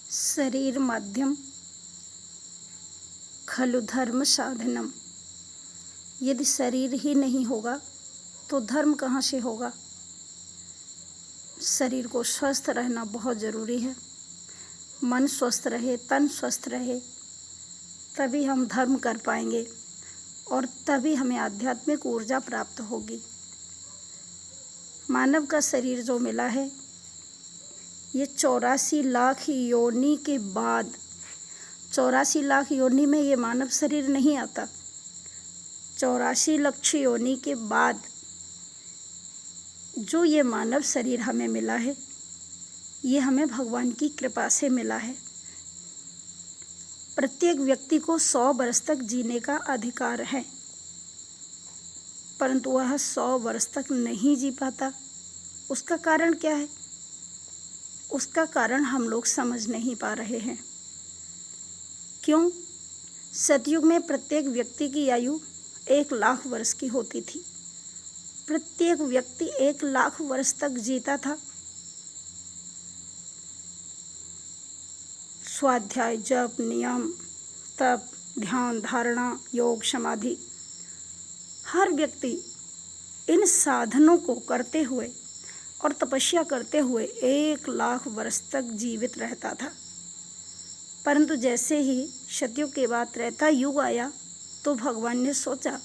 शरीर माध्यम खलु धर्म साधनम। यदि शरीर ही नहीं होगा तो धर्म कहाँ से होगा। शरीर को स्वस्थ रहना बहुत ज़रूरी है। मन स्वस्थ रहे, तन स्वस्थ रहे, तभी हम धर्म कर पाएंगे और तभी हमें आध्यात्मिक ऊर्जा प्राप्त होगी। मानव का शरीर जो मिला है ये 84 लाख योनि के बाद, 84 लाख योनि में ये मानव शरीर नहीं आता। 84 लाख योनि के बाद जो ये मानव शरीर हमें मिला है ये हमें भगवान की कृपा से मिला है। प्रत्येक व्यक्ति को 100 वर्ष तक जीने का अधिकार है, परंतु वह 100 वर्ष तक नहीं जी पाता। उसका कारण क्या है? उसका कारण हम लोग समझ नहीं पा रहे हैं। क्यों? सतयुग में प्रत्येक व्यक्ति की आयु 1 लाख वर्ष की होती थी। प्रत्येक व्यक्ति 1 लाख वर्ष तक जीता था। स्वाध्याय, जप, नियम, तप, ध्यान, धारणा, योग, समाधि, हर व्यक्ति इन साधनों को करते हुए और तपस्या करते हुए 1 लाख वर्ष तक जीवित रहता था। परंतु जैसे ही सतयुग के बाद त्रेता युग आया तो भगवान ने सोचा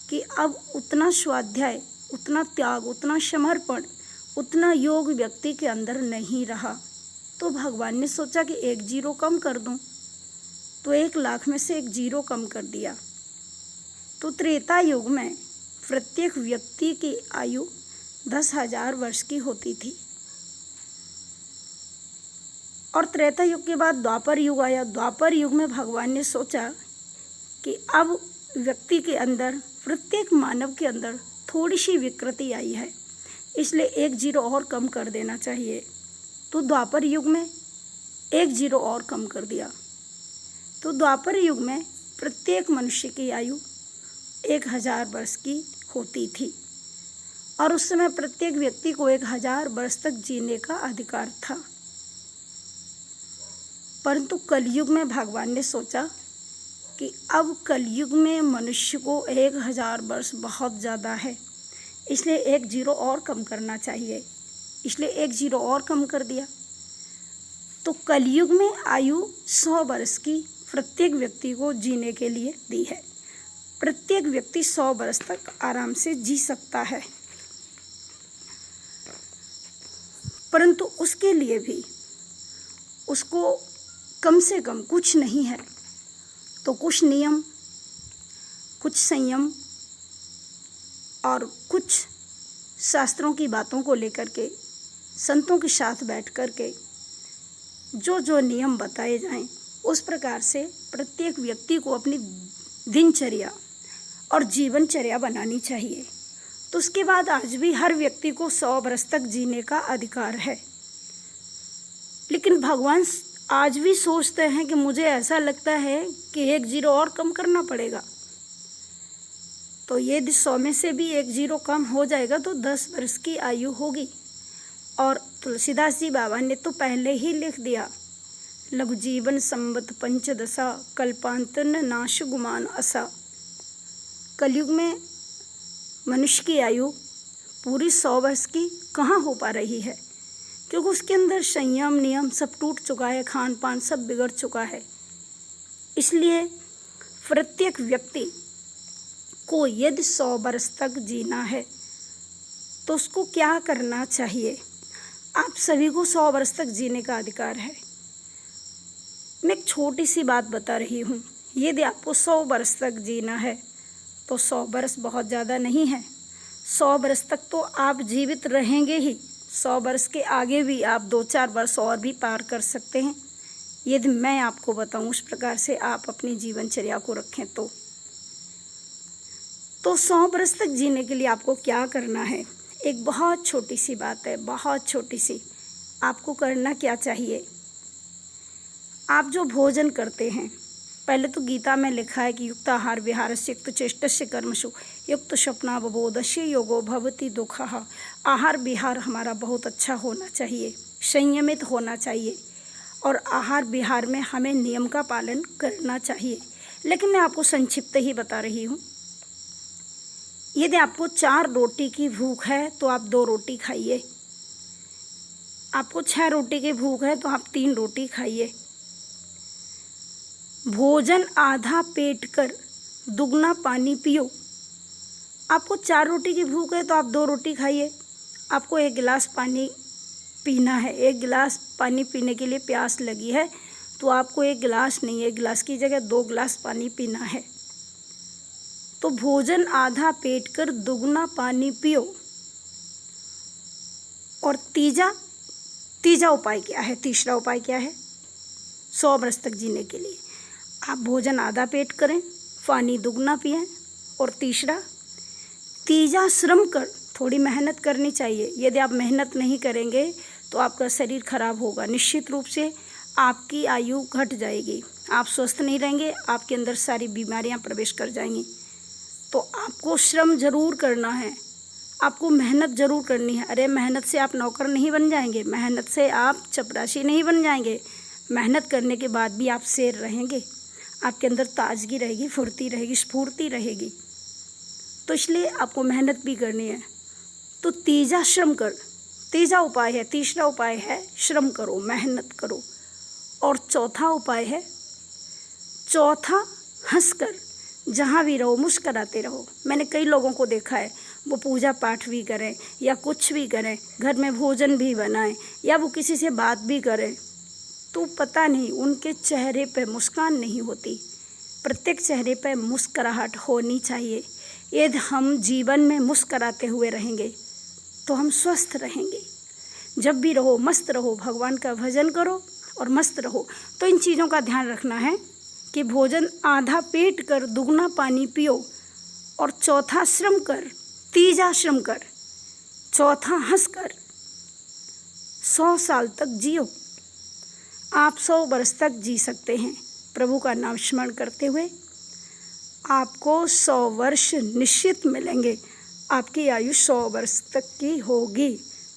कि अब उतना स्वाध्याय, उतना त्याग, उतना समर्पण, उतना योग व्यक्ति के अंदर नहीं रहा। तो भगवान ने सोचा कि 1 जीरो कम कर दूं, तो 1 लाख में से 1 जीरो कम कर दिया। तो त्रेता युग में प्रत्येक व्यक्ति की आयु 10,000 वर्ष की होती थी। और त्रेता युग के बाद द्वापर युग आया। द्वापर युग में भगवान ने सोचा कि अब व्यक्ति के अंदर, प्रत्येक मानव के अंदर थोड़ी सी विकृति आई है, इसलिए 1 जीरो और कम कर देना चाहिए। तो द्वापर युग में 1 जीरो और कम कर दिया। तो द्वापर युग में प्रत्येक मनुष्य की आयु 1000 वर्ष की होती थी और उस समय प्रत्येक व्यक्ति को 1000 वर्ष तक जीने का अधिकार था। परंतु कलयुग में भगवान ने सोचा कि अब कलयुग में मनुष्य को 1000 वर्ष बहुत ज़्यादा है, इसलिए 1 जीरो और कम करना चाहिए। इसलिए 1 जीरो और कम कर दिया। तो कलयुग में आयु 100 वर्ष की प्रत्येक व्यक्ति को जीने के लिए दी है। प्रत्येक व्यक्ति 100 वर्ष तक आराम से जी सकता है, परंतु उसके लिए भी उसको कम से कम कुछ नहीं है तो कुछ नियम, कुछ संयम और कुछ शास्त्रों की बातों को लेकर के संतों के साथ बैठ कर के जो जो नियम बताए जाएं उस प्रकार से प्रत्येक व्यक्ति को अपनी दिनचर्या और जीवनचर्या बनानी चाहिए। तो उसके बाद आज भी हर व्यक्ति को 100 वर्ष तक जीने का अधिकार है। लेकिन भगवान आज भी सोचते हैं कि मुझे ऐसा लगता है कि 1 जीरो और कम करना पड़ेगा। तो यदि 100 में से भी 1 जीरो कम हो जाएगा तो 10 वर्ष की आयु होगी। और तुलसीदास जी बाबा ने तो पहले ही लिख दिया, लघु जीवन संवत पंचदशा कल्पांतन नाश गुमान असा। कलयुग में मनुष्य की आयु पूरी 100 वर्ष की कहाँ हो पा रही है, क्योंकि उसके अंदर संयम, नियम सब टूट चुका है, खान पान सब बिगड़ चुका है। इसलिए प्रत्येक व्यक्ति को यदि 100 वर्ष तक जीना है तो उसको क्या करना चाहिए। आप सभी को 100 वर्ष तक जीने का अधिकार है। मैं एक छोटी सी बात बता रही हूँ। यदि आपको 100 वर्ष तक जीना है तो 100 वर्ष बहुत ज़्यादा नहीं है। 100 वर्ष तक तो आप जीवित रहेंगे ही। 100 वर्ष के आगे भी आप 2-4 वर्ष और भी पार कर सकते हैं, यदि मैं आपको बताऊं उस प्रकार से आप अपनी जीवनचर्या को रखें तो 100 वर्ष तक जीने के लिए आपको क्या करना है। एक बहुत छोटी सी बात है, बहुत छोटी सी। आपको करना क्या चाहिए, आप जो भोजन करते हैं पहले तो गीता में लिखा है कि युक्त आहार विहारस्य युक्त चेष्टस्य कर्मसु युक्त स्वप्नावबोधस्य योगो भवति दुःखः। आहार विहार हमारा बहुत अच्छा होना चाहिए, संयमित होना चाहिए और आहार विहार में हमें नियम का पालन करना चाहिए। लेकिन मैं आपको संक्षिप्त ही बता रही हूँ। यदि आपको 4 रोटी की भूख है तो आप 2 रोटी खाइए। आपको 6 रोटी की भूख है तो आप 3 रोटी खाइए। भोजन आधा पेट कर दुगना पानी पियो। आपको 4 रोटी की भूख है तो आप 2 रोटी खाइए। आपको 1 गिलास पानी पीना है, 1 गिलास पानी पीने के लिए प्यास लगी है तो आपको 1 गिलास नहीं, 1 गिलास की जगह 2 गिलास पानी पीना है। तो भोजन आधा पेट कर दुगना पानी पियो। और तीजा उपाय क्या है? तीसरा उपाय क्या है? 100 वर्ष तक जीने के लिए आप भोजन आधा पेट करें, पानी दुगना पिएं। और तीजा श्रम कर, थोड़ी मेहनत करनी चाहिए। यदि आप मेहनत नहीं करेंगे तो आपका शरीर खराब होगा, निश्चित रूप से आपकी आयु घट जाएगी, आप स्वस्थ नहीं रहेंगे, आपके अंदर सारी बीमारियां प्रवेश कर जाएंगी। तो आपको श्रम जरूर करना है, आपको मेहनत जरूर करनी है। अरे मेहनत से आप नौकर नहीं बन जाएंगे, मेहनत से आप चपरासी नहीं बन जाएंगे। मेहनत करने के बाद भी आप शेर रहेंगे, आपके अंदर ताजगी रहेगी, फुर्ती रहेगी, स्फूर्ति रहेगी। तो इसलिए आपको मेहनत भी करनी है। तो तीजा श्रम कर, तीजा उपाय है, तीसरा उपाय है श्रम करो, मेहनत करो। और चौथा उपाय है, चौथा हंसकर जहाँ भी रहो मुस्कराते रहो। मैंने कई लोगों को देखा है, वो पूजा पाठ भी करें या कुछ भी करें, घर में भोजन भी बनाएं या वो किसी से बात भी करें, तो पता नहीं उनके चेहरे पे मुस्कान नहीं होती। प्रत्येक चेहरे पे मुस्कुराहट होनी चाहिए। यदि हम जीवन में मुस्कुराते हुए रहेंगे तो हम स्वस्थ रहेंगे। जब भी रहो मस्त रहो, भगवान का भजन करो और मस्त रहो। तो इन चीज़ों का ध्यान रखना है कि भोजन आधा पेट कर दुगना पानी पियो। और चौथा श्रम कर, तीजा श्रम कर, चौथा हंस कर 100 साल तक जियो। आप 100 वर्ष तक जी सकते हैं। प्रभु का नाम स्मरण करते हुए आपको 100 वर्ष निश्चित मिलेंगे। आपकी आयु 100 वर्ष तक की होगी,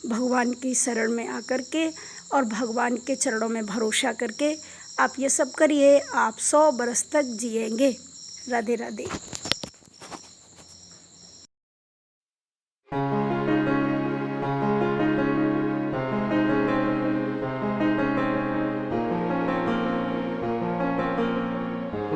भगवान की शरण में आकर के और भगवान के चरणों में भरोसा करके आप ये सब करिए, आप 100 वर्ष तक जिएंगे। राधे राधे।